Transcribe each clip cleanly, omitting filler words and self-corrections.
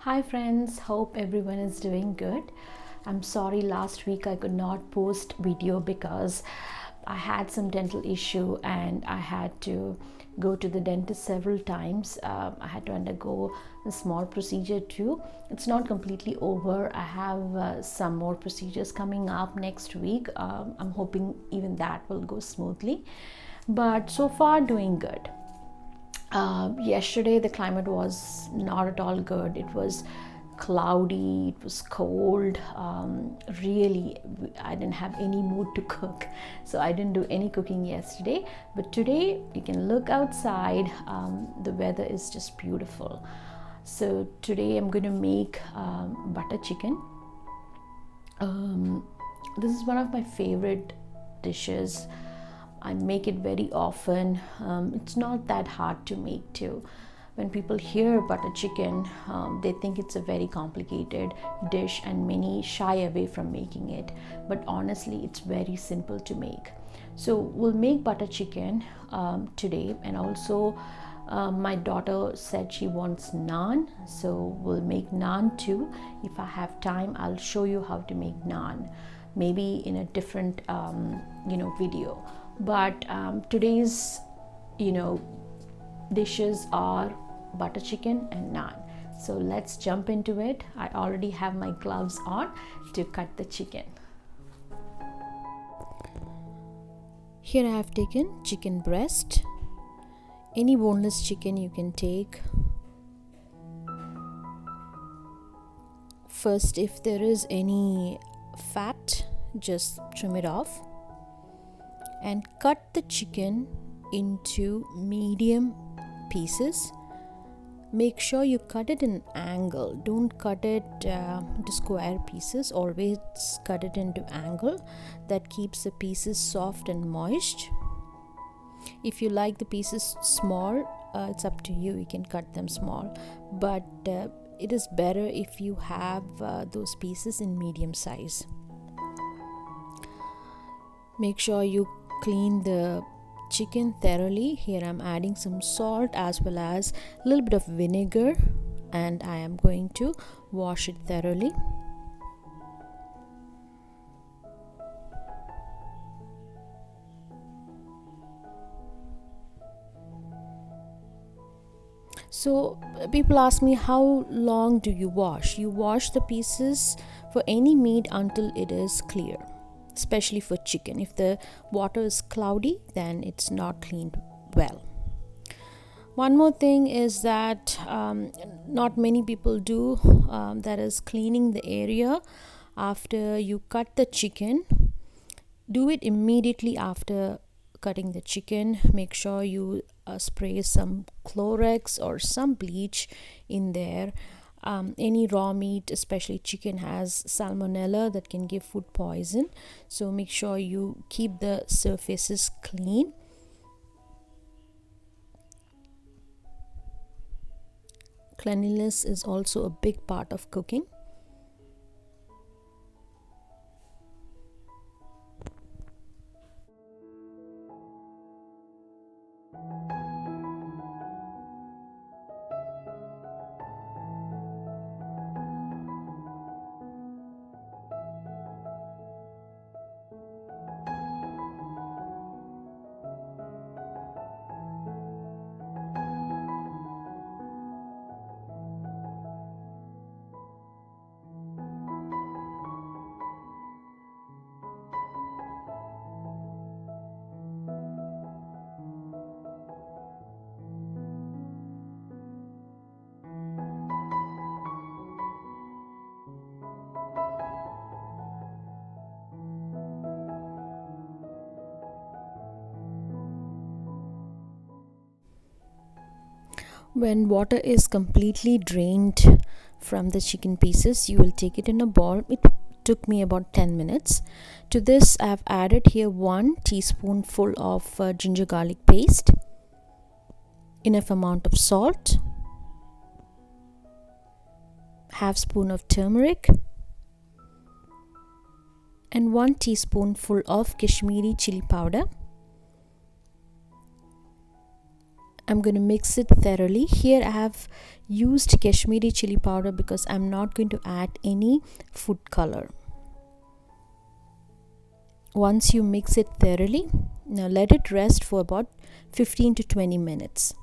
Hi friends, hope everyone is doing good. I'm sorry last week I could not post video because I had some dental issue and I had to go to the dentist several times. I had to undergo a small procedure too. It's not completely over. I have some more procedures coming up next week. I'm hoping even that will go smoothly. But so far, doing good. Yesterday the climate was not at all good. It was cloudy, it was cold. Really, I didn't have any mood to cook, so I didn't do any cooking yesterday. But today you can look outside. The weather is just beautiful. So today I'm going to make butter chicken. This is one of my favorite dishes. I make it very often. It's not that hard to make too. When people hear butter chicken, they think it's a very complicated dish and many shy away from making it. But honestly, it's very simple to make. So we'll make butter chicken today, and also my daughter said she wants naan, so we'll make naan too. If I have time, I'll show you how to make naan, maybe in a different video. But today's dishes are butter chicken and naan. So let's jump into it. I already have my gloves on to cut the chicken. Here I have taken chicken breast. Any boneless chicken you can take. First, if there is any fat, just trim it off and cut the chicken into medium pieces. Make sure you cut it in angle. Don't cut it into square pieces. Always cut it into angle. That keeps the pieces soft and moist. If you like the pieces small, it's up to you. You can cut them small, but it is better if you have those pieces in medium size. Make sure you clean the chicken thoroughly. Here I'm adding some salt as well as a little bit of vinegar, and I am going to wash it thoroughly. So people ask me, how long do you wash? You wash the pieces for any meat until it is clear, especially for chicken. If the water is cloudy, then it's not cleaned well. One more thing is that not many people do, that is cleaning the area after you cut the chicken. Do it immediately after cutting the chicken. Make sure you spray some Clorox or some bleach in there. Any raw meat, especially chicken, has salmonella that can give food poison, so make sure you keep the surfaces clean. Cleanliness is also a big part of cooking. When water is completely drained from the chicken pieces, you will take it in a bowl. It took me about 10 minutes. To this, I have added here 1 teaspoonful of ginger garlic paste, enough amount of salt, half spoon of turmeric, and 1 teaspoonful of Kashmiri chili powder, I'm going to mix it thoroughly. Here I have used Kashmiri chili powder because I'm not going to add any food color. Once you mix it thoroughly, now let it rest for about 15 to 20 minutes.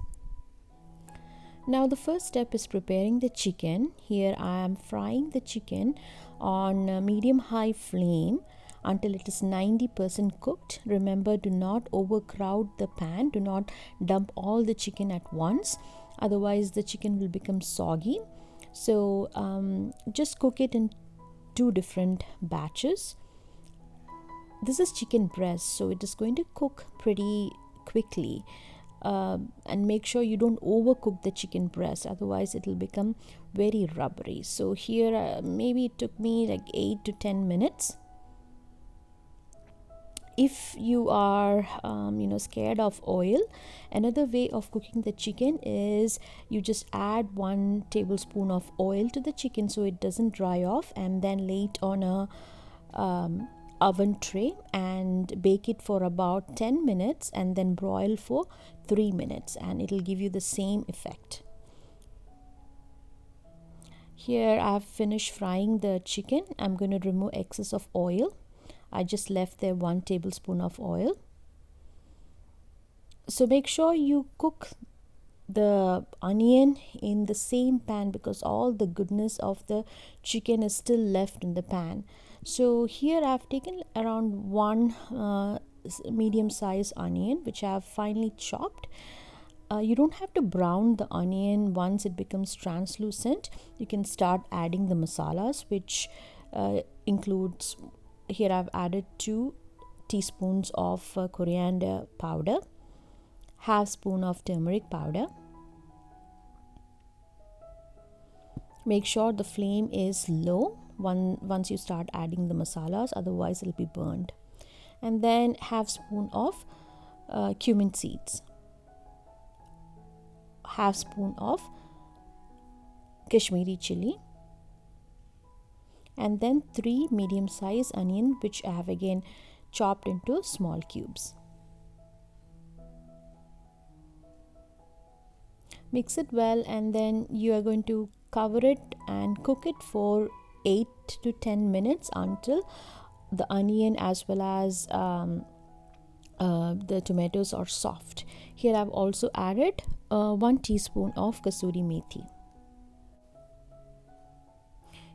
Now the first step is preparing the chicken. Here I am frying the chicken on a medium-high flame until it is 90% cooked. Remember, do not overcrowd the pan. Do not dump all the chicken at once. Otherwise, the chicken will become soggy. So just cook it in 2 different batches. This is chicken breast, so it is going to cook pretty quickly. And make sure you don't overcook the chicken breast, otherwise it will become very rubbery. So here maybe it took me like 8 to 10 minutes. If you are scared of oil, another way of cooking the chicken is you just add 1 tablespoon of oil to the chicken so it doesn't dry off, and then lay it on a oven tray and bake it for about 10 minutes and then broil for 3 minutes, and it'll give you the same effect. Here I've finished frying the chicken. I'm going to remove excess of oil. I just left there 1 tablespoon of oil. So make sure you cook the onion in the same pan because all the goodness of the chicken is still left in the pan. So here I've taken around 1 medium-sized onion which I have finely chopped. You don't have to brown the onion. Once it becomes translucent, you can start adding the masalas, which includes, here I've added 2 teaspoons of coriander powder, half spoon of turmeric powder. Make sure the flame is low once you start adding the masalas, otherwise it'll be burned. And then half spoon of cumin seeds, half spoon of Kashmiri chili, and then 3 medium-sized onion which I have again chopped into small cubes. Mix it well, and then you are going to cover it and cook it for 8 to 10 minutes until the onion as well as the tomatoes are soft. Here I've also added 1 teaspoon of kasuri methi.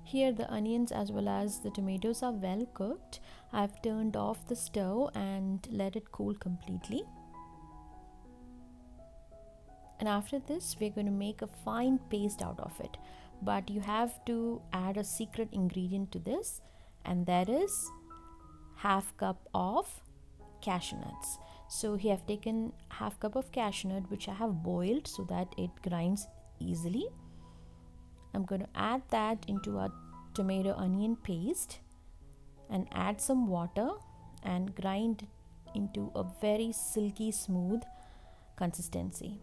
Here the onions as well as the tomatoes are well cooked. I've turned off the stove and let it cool completely. And after this, we're going to make a fine paste out of it. But you have to add a secret ingredient to this, and that is half cup of cashew nuts. So here I've taken half cup of cashew nut which I have boiled so that it grinds easily. I'm going to add that into a tomato onion paste and add some water and grind into a very silky smooth consistency.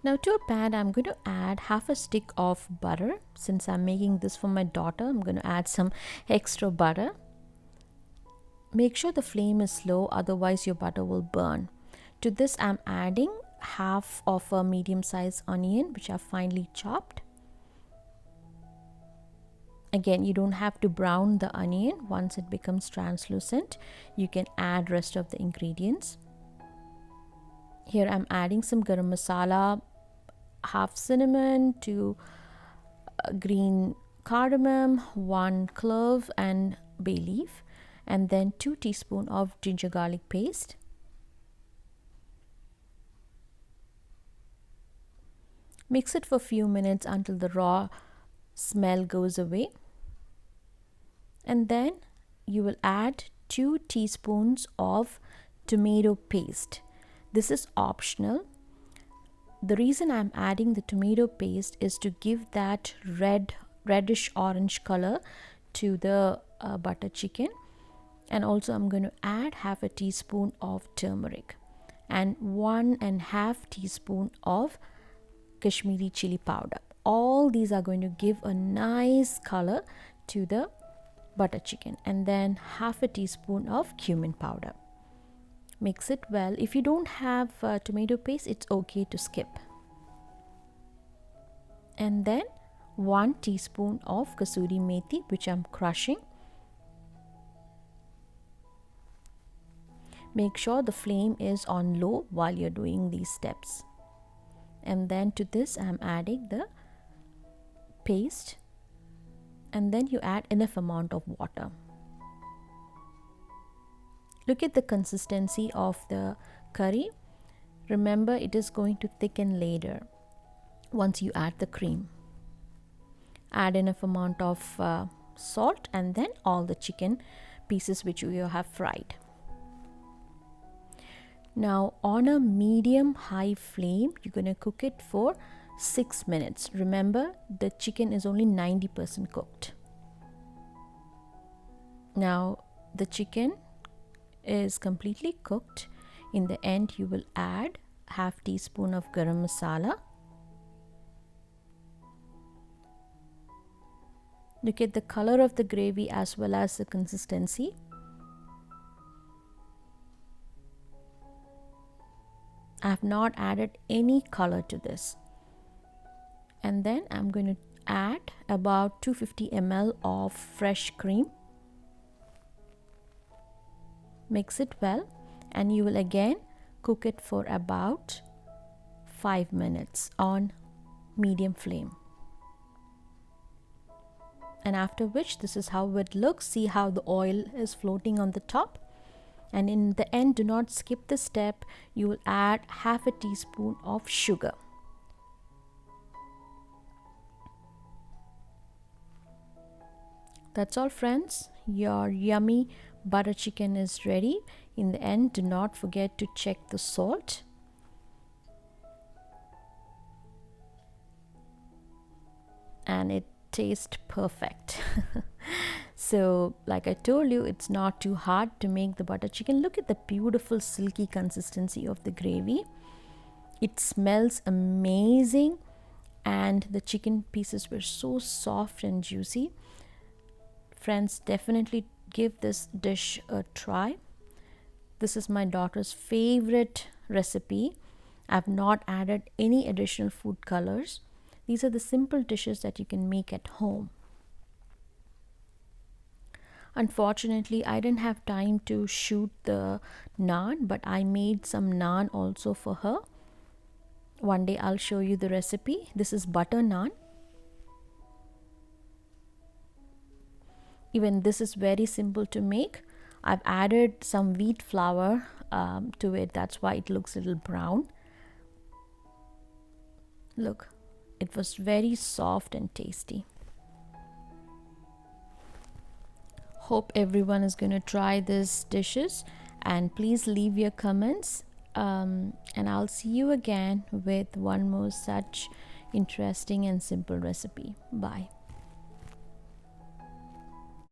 Now to a pan, I'm going to add half a stick of butter. Since I'm making this for my daughter, I'm going to add some extra butter. Make sure the flame is low, otherwise your butter will burn. To this, I'm adding half of a medium-sized onion which I've finely chopped. Again, you don't have to brown the onion. Once it becomes translucent, you can add rest of the ingredients. Here I'm adding some garam masala, half cinnamon, 2 green cardamom, 1 clove and bay leaf, and then 2 teaspoons of ginger garlic paste. Mix it for a few minutes until the raw smell goes away, and then you will add 2 teaspoons of tomato paste. This is optional. the reason I'm adding the tomato paste is to give that reddish orange color to the butter chicken. And also I'm going to add half a teaspoon of turmeric and 1.5 teaspoon of Kashmiri chili powder. All these are going to give a nice color to the butter chicken, and then half a teaspoon of cumin powder. Mix it well. If you don't have tomato paste, it's okay to skip. And then 1 teaspoon of kasuri methi, which I'm crushing. Make sure the flame is on low while you're doing these steps. And then to this I'm adding the paste, and then you add enough amount of water. Look at the consistency of the curry. Remember, it is going to thicken later once you add the cream. Add enough amount of salt, and then all the chicken pieces which you have fried. Now on a medium high flame, you're going to cook it for 6 minutes. Remember, the chicken is only 90% cooked. Now the chicken is completely cooked. In the end, you will add half teaspoon of garam masala. Look at the color of the gravy as well as the consistency. I have not added any color to this. And then I'm going to add about 250 ml of fresh cream. Mix it well, and you will again cook it for about 5 minutes on medium flame. And after which, this is how it looks. See how the oil is floating on the top. And in the end, do not skip the step. You will add half a teaspoon of sugar. That's all, friends. Your yummy butter chicken is ready. In the end, do not forget to check the salt. And it tastes perfect. So like I told you, it's not too hard to make the butter chicken. Look at the beautiful silky consistency of the gravy. It smells amazing, and the chicken pieces were so soft and juicy. Friends, definitely give this dish a try. This is my daughter's favorite recipe. I've not added any additional food colors. These are the simple dishes that you can make at home. Unfortunately, I didn't have time to shoot the naan, but I made some naan also for her. One day I'll show you the recipe. This is butter naan. Even this is very simple to make. I've added some wheat flour to it. That's why it looks a little brown. Look, it was very soft and tasty. Hope everyone is going to try these dishes, and please leave your comments, and I'll see you again with one more such interesting and simple recipe. Bye.